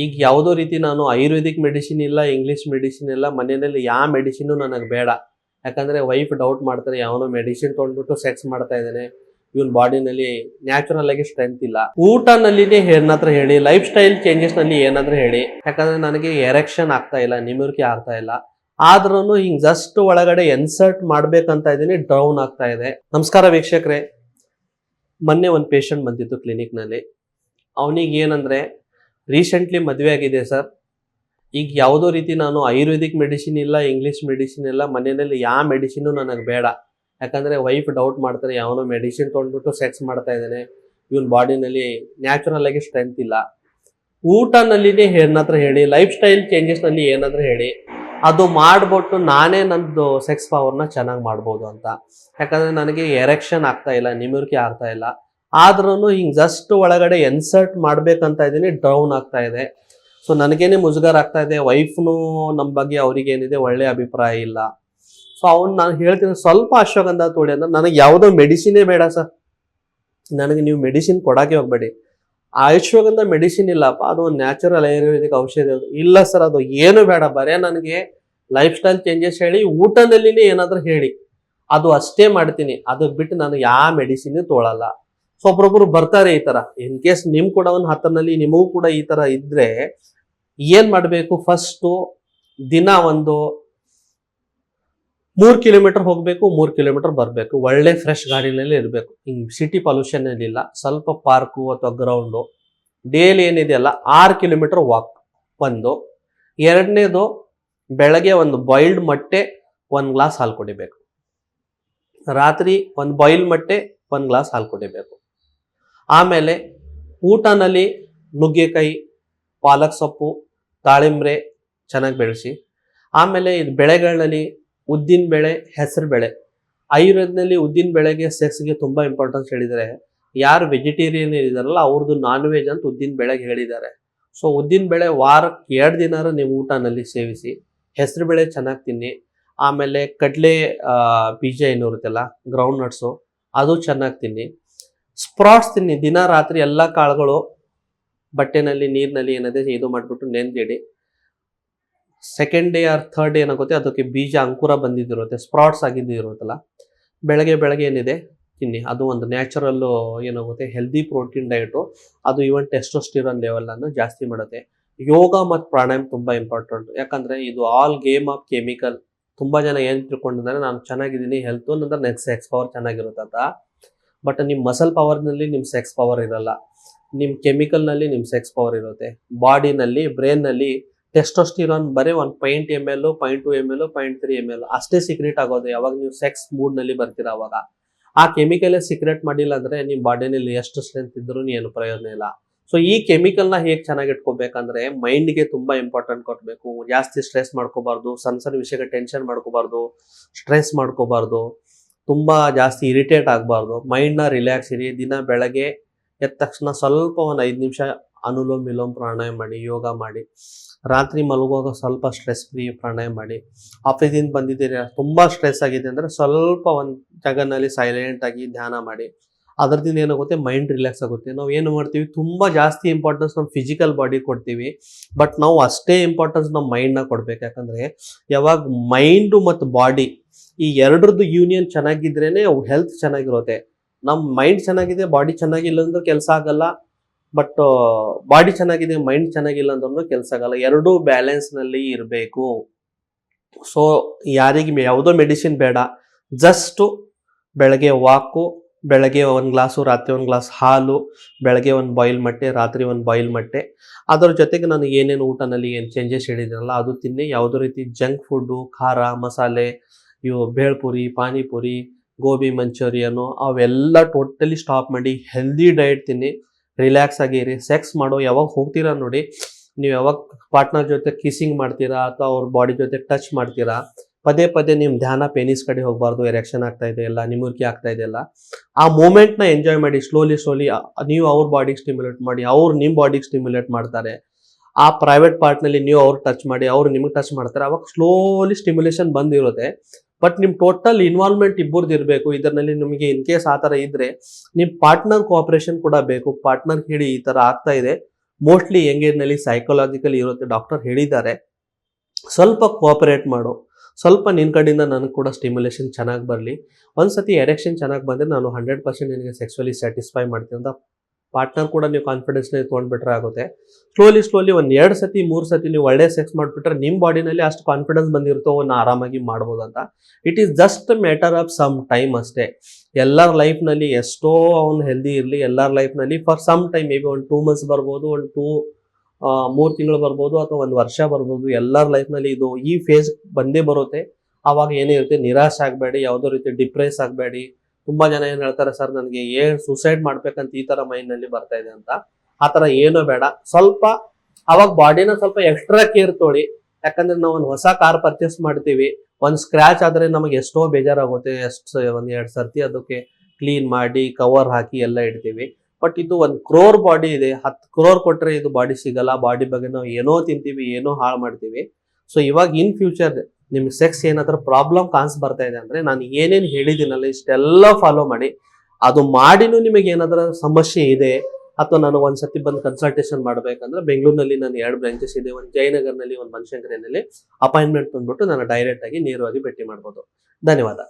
ಈಗ ಯಾವುದೋ ರೀತಿ ನಾನು ಆಯುರ್ವೇದಿಕ್ ಮೆಡಿಸಿನ್ ಇಲ್ಲ, ಇಂಗ್ಲಿಷ್ ಮೆಡಿಸಿನ್ ಇಲ್ಲ, ಮನೆಯಲ್ಲಿ ಯಾವ ಮೆಡಿಸಿನ್ ನನಗೆ ಬೇಡ. ಯಾಕಂದ್ರೆ ವೈಫ್ ಡೌಟ್ ಮಾಡ್ತಾರೆ, ಯಾವನೋ ಮೆಡಿಸಿನ್ ತೊಗೊಂಡ್ಬಿಟ್ಟು ಸೆಕ್ಸ್ ಮಾಡ್ತಾ ಇದ್ದಾನೆ, ಇವನ್ ಬಾಡಿನಲ್ಲಿ ನ್ಯಾಚುರಲ್ ಆಗಿ ಸ್ಟ್ರೆಂತ್ ಇಲ್ಲ. ಊಟನಲ್ಲಿನೇ ಏನಾದ್ರೂ ಹೇಳಿ, ಲೈಫ್ ಸ್ಟೈಲ್ ಚೇಂಜಸ್ ನಲ್ಲಿ ಏನಾದ್ರೂ ಹೇಳಿ. ಯಾಕಂದ್ರೆ ನನಗೆ ಎರೆಕ್ಷನ್ ಆಗ್ತಾ ಇಲ್ಲ, ನಿಮುರಿಕೆ ಆಗ್ತಾ ಇಲ್ಲ. ಆದ್ರೂ ಹಿಂಗ್ ಜಸ್ಟ್ ಒಳಗಡೆ ಇನ್ಸರ್ಟ್ ಮಾಡ್ಬೇಕಂತ ಇದೀನಿ, ಡೌನ್ ಆಗ್ತಾ ಇದೆ. ನಮಸ್ಕಾರ ವೀಕ್ಷಕರೇ, ಮೊನ್ನೆ ಒಂದು ಪೇಷಂಟ್ ಬಂದಿತ್ತು ಕ್ಲಿನಿಕ್ ನಲ್ಲಿ. ಅವನಿಗೆ ಏನಂದ್ರೆ ರೀಸೆಂಟ್ಲಿ ಮದುವೆ ಆಗಿದೆ ಸರ್. ಈಗ ಯಾವುದೋ ರೀತಿ ನಾನು ಆಯುರ್ವೇದಿಕ್ ಮೆಡಿಸಿನ್ ಇಲ್ಲ, ಇಂಗ್ಲಿಷ್ ಮೆಡಿಸಿನ್ ಇಲ್ಲ, ಮನೆಯಲ್ಲಿ ಯಾವ ಮೆಡಿಸಿನ್ ನನಗೆ ಬೇಡ. ಯಾಕಂದ್ರೆ ವೈಫ್ ಡೌಟ್ ಮಾಡ್ತಾರೆ, ಯಾವನೋ ಮೆಡಿಸಿನ್ ತೊಗೊಂಡ್ಬಿಟ್ಟು ಸೆಕ್ಸ್ ಮಾಡ್ತಾ ಇದ್ದಾನೆ, ಇವನ್ ಬಾಡಿನಲ್ಲಿ ನ್ಯಾಚುರಲ್ ಆಗಿ ಸ್ಟ್ರೆಂತ್ ಇಲ್ಲ. ಊಟನಲ್ಲಿನೇ ಏನಾದ್ರೂ ಹೇಳಿ, ಲೈಫ್ ಸ್ಟೈಲ್ ಚೇಂಜಸ್ ನಲ್ಲಿ ಏನಾದ್ರೂ ಹೇಳಿ, ಅದು ಮಾಡ್ಬಿಟ್ಟು ನಾನೇ ನಂದು ಸೆಕ್ಸ್ ಪವರ್ನ ಚೆನ್ನಾಗಿ ಮಾಡ್ಬೋದು ಅಂತ. ಯಾಕಂದ್ರೆ ನನಗೆ ಎರೆಕ್ಷನ್ ಆಗ್ತಾ ಇಲ್ಲ, ನಿಮುರಿಕೆ ಆಗ್ತಾ ಇಲ್ಲ. ಆದ್ರೂ ಹಿಂಗ್ ಜಸ್ಟ್ ಒಳಗಡೆ ಇನ್ಸರ್ಟ್ ಮಾಡ್ಬೇಕಂತ ಇದೀನಿ, ಡೌನ್ ಆಗ್ತಾ ಇದೆ. ಸೊ ನನಗೇನೆ ಮುಜುಗರ ಆಗ್ತಾ ಇದೆ. ವೈಫ್ನು ನಮ್ಮ ಬಗ್ಗೆ ಅವ್ರಿಗೆ ಏನಿದೆ ಒಳ್ಳೆ ಅಭಿಪ್ರಾಯ ಇಲ್ಲ. ಸೊ ನಾನು ಹೇಳ್ತೀನಿ, ಸ್ವಲ್ಪ ಅಶ್ವಗಂಧ ತೋಡಿ ಅಂದ್ರೆ, ನನಗೆ ಯಾವುದೋ ಮೆಡಿಸಿನೇ ಬೇಡ ಸರ್. ನನಗೆ ನೀವು ಮೆಡಿಸಿನ್ ಕೊಡಕ್ಕೆ ಹೋಗ್ಬೇಡಿ. ಆ ಅಶ್ವಗಂಧ ಮೆಡಿಸಿನ್ ಇಲ್ಲಪ್ಪ, ಅದು ಒಂದು ನ್ಯಾಚುರಲ್ ಆಯುರ್ವೇದಿಕ್ ಔಷಧಿ. ಇಲ್ಲ ಸರ್, ಅದು ಏನು ಬೇಡ, ಬರೇ ನನಗೆ ಲೈಫ್ ಸ್ಟೈಲ್ ಚೇಂಜಸ್ ಹೇಳಿ, ಊಟದಲ್ಲಿನೇ ಏನಾದ್ರೂ ಹೇಳಿ, ಅದು ಅಷ್ಟೇ ಮಾಡ್ತೀನಿ. ಅದಕ್ಕೆ ಬಿಟ್ಟು ನಾನು ಯಾವ ಮೆಡಿಸಿನ್ ತೊಗೊಳಲ್ಲ. ಸೊ ಒಬ್ರೊಬ್ರು ಬರ್ತಾರೆ ಈ ತರ. ಇನ್ ಕೇಸ್ ನಿಮ್ ಕೂಡ ಒಂದು ಹತ್ತರಲ್ಲಿ ನಿಮಗೂ ಕೂಡ ಈ ತರ ಇದ್ರೆ ಏನ್ ಮಾಡ್ಬೇಕು, ಫಸ್ಟ್ ದಿನ ಒಂದು 3 ಕಿಲೋಮೀಟರ್ ಹೋಗ್ಬೇಕು, 3 ಕಿಲೋಮೀಟರ್ ಬರ್ಬೇಕು. ಒಳ್ಳೆ ಫ್ರೆಶ್ ಗಾಡಿನಲ್ಲಿ ಇರಬೇಕು, ಹಿಂಗ್ ಸಿಟಿ ಪೊಲ್ಯೂಷನ್ ಇಲ್ಲ. ಸ್ವಲ್ಪ ಪಾರ್ಕು ಅಥವಾ ಗ್ರೌಂಡು. ಡೈಲಿ ಏನಿದೆಯಲ್ಲ 6 ಕಿಲೋಮೀಟರ್ ವಾಕ್ ಒಂದು. ಎರಡನೇದು, ಬೆಳಗ್ಗೆ ಒಂದು ಬಾಯ್ಲ್ಡ್ ಮೊಟ್ಟೆ 1 ಗ್ಲಾಸ್ ಹಾಲು ಕುಡಿಬೇಕು. ರಾತ್ರಿ ಒಂದು ಬಾಯ್ಲ್ಡ್ ಮೊಟ್ಟೆ 1 ಗ್ಲಾಸ್ ಹಾಲು ಕುಡಿಬೇಕು. ಆಮೇಲೆ ಊಟನಲ್ಲಿ ನುಗ್ಗೆಕಾಯಿ, ಪಾಲಕ್ ಸೊಪ್ಪು, ದಾಳಿಂಬ್ರೆ ಚೆನ್ನಾಗಿ ಬೆಳೆಸಿ. ಆಮೇಲೆ ಇದು ಬೆಳೆಗಳಲ್ಲಿ ಉದ್ದಿನ ಬೇಳೆ, ಹೆಸರು ಬೇಳೆ. ಆಯುರ್ವೇದದಲ್ಲಿ ಉದ್ದಿನ ಬೆಳೆಗೆ ಸೆಕ್ಸ್ಗೆ ತುಂಬಾ ಇಂಪಾರ್ಟೆನ್ಸ್ ಹೇಳಿದ್ದಾರೆ. ಯಾರು ವೆಜಿಟೇರಿಯನ್ ಇದಾರಲ್ಲ ಅವ್ರದ್ದು ನಾನ್ ವೆಜ್ ಅಂತ ಉದ್ದಿನ ಬೆಳೆಗೆ ಹೇಳಿದ್ದಾರೆ. ಸೊ ಉದ್ದಿನ ಬೇಳೆ ವಾರಕ್ಕೆ 2 ದಿನ ನೀವು ಊಟನಲ್ಲಿ ಸೇವಿಸಿ. ಹೆಸರು ಬೇಳೆ ಚೆನ್ನಾಗಿ ತಿನ್ನಿ. ಆಮೇಲೆ ಕಡಲೆ ಬೀಜ ಏನಿರುತ್ತಲ್ಲ, ಗ್ರೌಂಡ್ ನಟ್ಸು, ಅದು ಚೆನ್ನಾಗಿ ತಿನ್ನಿ. ಸ್ಪ್ರಾಟ್ಸ್ ತಿನ್ನಿ. ದಿನ ರಾತ್ರಿ ಎಲ್ಲ ಕಾಳುಗಳು ಬಟ್ಟೆನಲ್ಲಿ, ನೀರಿನಲ್ಲಿ ಏನಿದೆ ಇದು ಮಾಡಿಬಿಟ್ಟು ನೆನೆದಿಡಿ. Second day or third day ಏನಾಗುತ್ತೆ, ಅದಕ್ಕೆ ಬೀಜ ಅಂಕುರ ಬಂದಿದ್ದಿರುತ್ತೆ, ಸ್ಪ್ರಾಟ್ಸ್ ಆಗಿದ್ದಿರುತ್ತಲ್ಲ, ಬೆಳಗ್ಗೆ ಏನಿದೆ ತಿನ್ನಿ. ಅದು ಒಂದು ನ್ಯಾಚುರಲ್ ಏನಾಗುತ್ತೆ, ಹೆಲ್ದಿ ಪ್ರೋಟೀನ್ ಡಯಟು. ಅದು ಈವನ್ ಟೆಸ್ಟೋಸ್ಟಿರಾನ್ ಲೆವೆಲ್ ಅನ್ನು ಜಾಸ್ತಿ ಮಾಡುತ್ತೆ. ಯೋಗ ಮತ್ತು ಪ್ರಾಣಾಯಾಮ ತುಂಬಾ ಇಂಪಾರ್ಟೆಂಟ್. ಯಾಕಂದ್ರೆ ಇದು ಆಲ್ ಗೇಮ್ ಆಫ್ ಕೆಮಿಕಲ್. ತುಂಬಾ ಜನ ಏನ್ ತಿಳ್ಕೊಂಡಿದ್ದಾರೆ, ನಾನು ಚೆನ್ನಾಗಿದ್ದೀನಿ, ಹೆಲ್ತ್ ಅಂದ್ರೆ ನೆಕ್ಸ್ಟ್ ಸೆಕ್ಸ್ ಪವರ್ ಚೆನ್ನಾಗಿರುತ್ತೆ ಅಂತ. ಬಟ್ ನಿಮ್ಮ ಮಸಲ್ ಪವರ್ನಲ್ಲಿ ನಿಮ್ಮ ಸೆಕ್ಸ್ ಪವರ್ ಇರಲ್ಲ. ನಿಮ್ಮ ಕೆಮಿಕಲ್ನಲ್ಲಿ ನಿಮ್ಮ ಸೆಕ್ಸ್ ಪವರ್ ಇರುತ್ತೆ. ಬಾಡಿನಲ್ಲಿ, ಬ್ರೈನ್ನಲ್ಲಿ ಟೆಸ್ಟೋಸ್ಟಿರಾನ್ ಬರೀ 1 ml, 0.2 ml, 0.3 ml ಅಷ್ಟೇ ಸೀಕ್ರೆಟ್ ಆಗೋದು ಯಾವಾಗ ನೀವು ಸೆಕ್ಸ್ ಮೂಡ್ನಲ್ಲಿ ಬರ್ತೀರಾ ಅವಾಗ. ಆ ಕೆಮಿಕಲ್ ಸೀಕ್ರೆಟ್ ಮಾಡಿಲ್ಲ ಅಂದ್ರೆ ನಿಮ್ಮ ಬಾಡಿನಲ್ಲಿ ಎಷ್ಟು ಸ್ಟ್ರೆಂತ್ ಇದ್ರೂ ಏನು ಪ್ರಯೋಜನ ಇಲ್ಲ. ಸೊ ಈ ಕೆಮಿಕಲ್ನ ಹೇಗೆ ಚೆನ್ನಾಗಿ ಇಟ್ಕೋಬೇಕಂದ್ರೆ, ಮೈಂಡ್ಗೆ ತುಂಬಾ ಇಂಪಾರ್ಟೆಂಟ್ ಕೊಡಬೇಕು. ಜಾಸ್ತಿ ಸ್ಟ್ರೆಸ್ ಮಾಡ್ಕೋಬಾರ್ದು, ಸಣ್ಣ ವಿಷಯಕ್ಕೆ ಟೆನ್ಷನ್ ಮಾಡ್ಕೋಬಾರ್ದು, ಸ್ಟ್ರೆಸ್ ಮಾಡ್ಕೋಬಾರ್ದು, ತುಂಬಾ ಜಾಸ್ತಿ ಇರಿಟೇಟ್ ಆಗಬಾರ್ದು. ಮೈಂಡ್ನ ರಿಲ್ಯಾಕ್ಸ್ ಇರಿ. ದಿನ ಬೆಳಗ್ಗೆ ಎದ್ದ ತಕ್ಷಣ ಸ್ವಲ್ಪ ಒಂದು 5 ನಿಮಿಷ ಅನುಲೋಮ್ ವಿಲೋಮ್ ಪ್ರಾಣಾಯಾಮ ಮಾಡಿ, ಯೋಗ ಮಾಡಿ. ರಾತ್ರಿ ಮಲಗುವಾಗ ಸ್ವಲ್ಪ ಸ್ಟ್ರೆಸ್ ಫ್ರೀ ಪ್ರಾಣಾಯಾಮ ಮಾಡಿ. ಆಫೀಸಿಂದ ಬಂದಿದ್ದೀರಿ, ತುಂಬಾ ಸ್ಟ್ರೆಸ್ ಆಗಿದೆ ಅಂದ್ರೆ ಸ್ವಲ್ಪ ಒಂದು ಜಾಗನಲ್ಲಿ ಸೈಲೆಂಟ್ ಆಗಿ ಧ್ಯಾನ ಮಾಡಿ. ಅದರಿಂದ ಏನಾಗುತ್ತೆ, ಮೈಂಡ್ ರಿಲ್ಯಾಕ್ಸ್ ಆಗುತ್ತೆ. ನಾವು ಏನು ಮಾಡ್ತೀವಿ, ತುಂಬಾ ಜಾಸ್ತಿ ಇಂಪಾರ್ಟೆನ್ಸ್ ನಮ್ಮ ಫಿಸಿಕಲ್ ಬಾಡಿ ಕೊಡ್ತೀವಿ. ಬಟ್ ನಾವು ಅಷ್ಟೇ ಇಂಪಾರ್ಟೆನ್ಸ್ ನಮ್ಮ ಮೈಂಡ್ನ ಕೊಡ್ಬೇಕು. ಯಾಕಂದ್ರೆ ಯಾವಾಗ ಮೈಂಡು ಮತ್ತು ಬಾಡಿ ಈ ಎರಡರದ್ದು ಯೂನಿಯನ್ ಚೆನ್ನಾಗಿದ್ರೇನೆ ಅವು ಹೆಲ್ತ್ ಚೆನ್ನಾಗಿರುತ್ತೆ. ನಮ್ಮ ಮೈಂಡ್ ಚೆನ್ನಾಗಿದೆ, ಬಾಡಿ ಚೆನ್ನಾಗಿಲ್ಲ ಅಂದ್ರೆ ಕೆಲಸ ಆಗಲ್ಲ. ಬಟ್ ಬಾಡಿ ಚೆನ್ನಾಗಿದೆ, ಮೈಂಡ್ ಚೆನ್ನಾಗಿಲ್ಲ ಅಂದ್ರೂ ಕೆಲಸ ಆಗಲ್ಲ. ಎರಡೂ ಬ್ಯಾಲೆನ್ಸ್ ನಲ್ಲಿ ಇರಬೇಕು. ಸೊ ಯಾರಿಗೆ ಯಾವುದೋ ಮೆಡಿಸಿನ್ ಬೇಡ, ಜಸ್ಟ್ ಬೆಳಗ್ಗೆ ವಾಕು, ಬೆಳಗ್ಗೆ 1 ಗ್ಲಾಸು, ರಾತ್ರಿ 1 ಗ್ಲಾಸ್ ಹಾಲು, ಬೆಳಗ್ಗೆ 1 ಬಾಯ್ಲ್ ಮೊಟ್ಟೆ, ರಾತ್ರಿ 1 ಬಾಯ್ಲ್ ಮೊಟ್ಟೆ. ಅದರ ಜೊತೆಗೆ ನಾನು ಏನೇನು ಊಟನಲ್ಲಿ ಏನು ಚೇಂಜಸ್ ಹೇಳಿದ್ರಲ್ಲ ಅದು ತಿನ್ನಿ. ಯಾವುದೇ ರೀತಿ ಜಂಕ್ ಫುಡ್ಡು, ಖಾರ ಮಸಾಲೆ, ಇವು ಬೇಳ್ಪುರಿ, ಪಾನಿಪುರಿ, ಗೋಬಿ ಮಂಚೂರಿಯನು ಅವೆಲ್ಲ ಟೋಟಲಿ ಸ್ಟಾಪ್ ಮಾಡಿ ಹೆಲ್ದಿ ಡಯಟ್ ತಿನ್ನಿ. ರಿಲ್ಯಾಕ್ಸ್ ಆಗಿರಿ. ಸೆಕ್ಸ್ ಮಾಡೋ ಯಾವಾಗ ಹೋಗ್ತೀರಾ ನೋಡಿ, ನೀವು ಯಾವಾಗ ಪಾರ್ಟ್ನರ್ ಜೊತೆ ಕಿಸ್ಸಿಂಗ್ ಮಾಡ್ತೀರಾ ಅಥವಾ ಅವ್ರ ಬಾಡಿ ಜೊತೆ ಟಚ್ ಮಾಡ್ತೀರಾ, ಪದೇ ನಿಮ್ಮ ಧ್ಯಾನ ಪೆನಿಸ್ ಕಡೆ ಹೋಗಬಾರ್ದು. ಎರೆಕ್ಷನ್ ಆಗ್ತಾ ಇದೆ ಎಲ್ಲ, ನಿಮುರಿಕೆ ಆಗ್ತಾ ಇದೆ ಎಲ್ಲ, ಆ ಮೂಮೆಂಟ್ನ ಎಂಜಾಯ್ ಮಾಡಿ. ಸ್ಲೋಲಿ ನೀವು ಅವ್ರ ಬಾಡಿಗೆ ಸ್ಟಿಮ್ಯುಲೇಟ್ ಮಾಡಿ, ಅವ್ರು ನಿಮ್ಮ ಬಾಡಿಗೆ ಸ್ಟಿಮ್ಯುಲೇಟ್ ಮಾಡ್ತಾರೆ. ಆ ಪ್ರೈವೇಟ್ ಪಾರ್ಟ್ನಲ್ಲಿ ನೀವು ಅವ್ರು ಟಚ್ ಮಾಡಿ, ಅವ್ರು ನಿಮಗೆ ಟಚ್ ಮಾಡ್ತಾರೆ. ಅವಾಗ ಸ್ಲೋಲಿ ಸ್ಟಿಮ್ಯುಲೇಷನ್ ಬಂದಿರುತ್ತೆ. ಬಟ್ ನಿಮ್ ಟೋಟಲ್ ಇನ್ವಾಲ್ವ್ಮೆಂಟ್ ಇಬ್ಬರದ್ದು ಇರಬೇಕು. ಇದರಲ್ಲಿ ನಿಮಗೆ ಇನ್ ಕೇಸ್ ಆ ಥರ ಇದ್ರೆ ನಿಮ್ಮ ಪಾರ್ಟ್ನರ್ ಕೋಆಪರೇಷನ್ ಕೂಡ ಬೇಕು. ಪಾರ್ಟ್ನರ್ ಹೇಳಿ ಈ ಥರ ಆಗ್ತಾ ಇದೆ, ಮೋಸ್ಟ್ಲಿ ಯಂಗೇಜ್ನಲ್ಲಿ ಸೈಕಾಲಜಿಕಲ್ ಇರುತ್ತೆ, ಡಾಕ್ಟರ್ ಹೇಳಿದ್ದಾರೆ. ಸ್ವಲ್ಪ ಕೋಆಪರೇಟ್ ಮಾಡು, ಸ್ವಲ್ಪ ನಿನ್ನ ಕಡೆಯಿಂದ ನನಗೆ ಕೂಡ ಸ್ಟಿಮ್ಯುಲೇಷನ್ ಚೆನ್ನಾಗಿ ಬರಲಿ. ಒಂದ್ಸತಿ ಎರೆಕ್ಷನ್ ಚೆನ್ನಾಗಿ ಬಂದರೆ ನಾನು 100% ನಿನಗೆ ಸೆಕ್ಸುವಲಿ ಸ್ಯಾಟಿಸ್ಫೈ ಮಾಡ್ತೀನಿ ಅಂತ ಪಾರ್ಟ್ನರ್ ಕೂಡ ನೀವು ಕಾನ್ಫಿಡೆನ್ಸ್ನ ತೊಗೊಂಡ್ಬಿಟ್ರೆ ಆಗುತ್ತೆ. ಸ್ಲೋಲಿ ಒಂದು 2 ಸತಿ 3 ಸತಿ ನೀವು ಒಳ್ಳೆ ಸೆಕ್ಸ್ ಮಾಡಿಬಿಟ್ರೆ ನಿಮ್ಮ ಬಾಡಿನಲ್ಲಿ ಅಷ್ಟು ಕಾನ್ಫಿಡೆನ್ಸ್ ಬಂದಿರುತ್ತೋ ಅವನ್ನ ಆರಾಮಾಗಿ ಮಾಡ್ಬೋದು ಅಂತ. It is just matter of some time ಅಷ್ಟೇ. ಎಲ್ಲರ ಲೈಫ್ನಲ್ಲಿ ಎಷ್ಟೋ ಅವ್ನು ಹೆಲ್ದಿ ಇರಲಿ, ಎಲ್ಲರ ಲೈಫ್ನಲ್ಲಿ for some time may be ಒಂದು 2 ಮಂತ್ಸ್ ಬರ್ಬೋದು, ಒಂದು 3 ತಿಂಗಳು ಬರ್ಬೋದು, ಅಥವಾ 1 ವರ್ಷ ಬರ್ಬೋದು. ಎಲ್ಲರ ಲೈಫ್ನಲ್ಲಿ ಇದು ಈ ಫೇಸ್ ಬಂದೇ ಬರುತ್ತೆ. ಆವಾಗ ಏನೇ ಇರುತ್ತೆ, ನಿರಾಶೆ ಆಗಬೇಡಿ, ಯಾವುದೋ ರೀತಿ ಡಿಪ್ರೆಸ್ ಆಗಬೇಡಿ. ತುಂಬಾ ಜನ ಏನ್ ಹೇಳ್ತಾರೆ, ಸರ್ ನನಗೆ ಸೂಸೈಡ್ ಮಾಡ್ಬೇಕಂತ ಈ ತರ ಮೈಂಡ್ ನಲ್ಲಿ ಬರ್ತಾ ಇದೆ ಅಂತ. ಆ ತರ ಏನೋ ಬೇಡ. ಸ್ವಲ್ಪ ಅವಾಗ ಬಾಡಿನ ಸ್ವಲ್ಪ ಎಕ್ಸ್ಟ್ರಾ ಕೇರ್ ತೊಳಿ. ಯಾಕಂದ್ರೆ ನಾವು ಒಂದು ಹೊಸ ಕಾರ್ ಪರ್ಚೇಸ್ ಮಾಡ್ತೀವಿ, ಒಂದು ಸ್ಕ್ರಾಚ್ ಆದ್ರೆ ನಮಗೆ ಎಷ್ಟೋ ಬೇಜಾರಾಗುತ್ತೆ. ಒಂದ್ 2 ಸರ್ತಿ ಅದಕ್ಕೆ ಕ್ಲೀನ್ ಮಾಡಿ ಕವರ್ ಹಾಕಿ ಎಲ್ಲ ಇಡ್ತೀವಿ. ಬಟ್ ಇದು 1 crore ಬಾಡಿ ಇದೆ, 10 crore ಕೊಟ್ರೆ ಇದು ಬಾಡಿ ಸಿಗಲ್ಲ. ಬಾಡಿ ಬಗ್ಗೆ ನಾವು ಏನೋ ತಿಂತೀವಿ, ಏನೋ ಹಾಳು ಮಾಡ್ತೀವಿ. ಸೊ ಇವಾಗ ಇನ್ ಫ್ಯೂಚರ್ ನಿಮ್ಗೆ ಸೆಕ್ಸ್ ಏನಾದ್ರೂ ಪ್ರಾಬ್ಲಮ್ ಬರ್ತಾ ಇದೆ ಅಂದ್ರೆ ನಾನು ಏನೇನು ಹೇಳಿದ್ದೀನಲ್ಲ ಇಷ್ಟೆಲ್ಲ ಫಾಲೋ ಮಾಡಿ. ಅದು ಮಾಡಿನೂ ನಿಮಗೆ ಏನಾದ್ರೂ ಸಮಸ್ಯೆ ಇದೆ, ಅಥವಾ ನಾನು ಒಂದ್ಸತಿ ಬಂದು ಕನ್ಸಲ್ಟೇಷನ್ ಮಾಡ್ಬೇಕಂದ್ರೆ ಬೆಂಗಳೂರಿನಲ್ಲಿ ನಾನು 2 ಬ್ರಾಂಚಸ್ ಇದೆ, ಒಂದು ಜಯನಗರ್ನಲ್ಲಿ, ಒಂದು ಬನಶಂಕರಿನಲ್ಲಿ. ಅಪಾಯಿಂಟ್ಮೆಂಟ್ ತಂದ್ಬಿಟ್ಟು ನಾನು ಡೈರೆಕ್ಟ್ ಆಗಿ ನೇರವಾಗಿ ಭೇಟಿ ಮಾಡ್ಬೋದು. ಧನ್ಯವಾದ.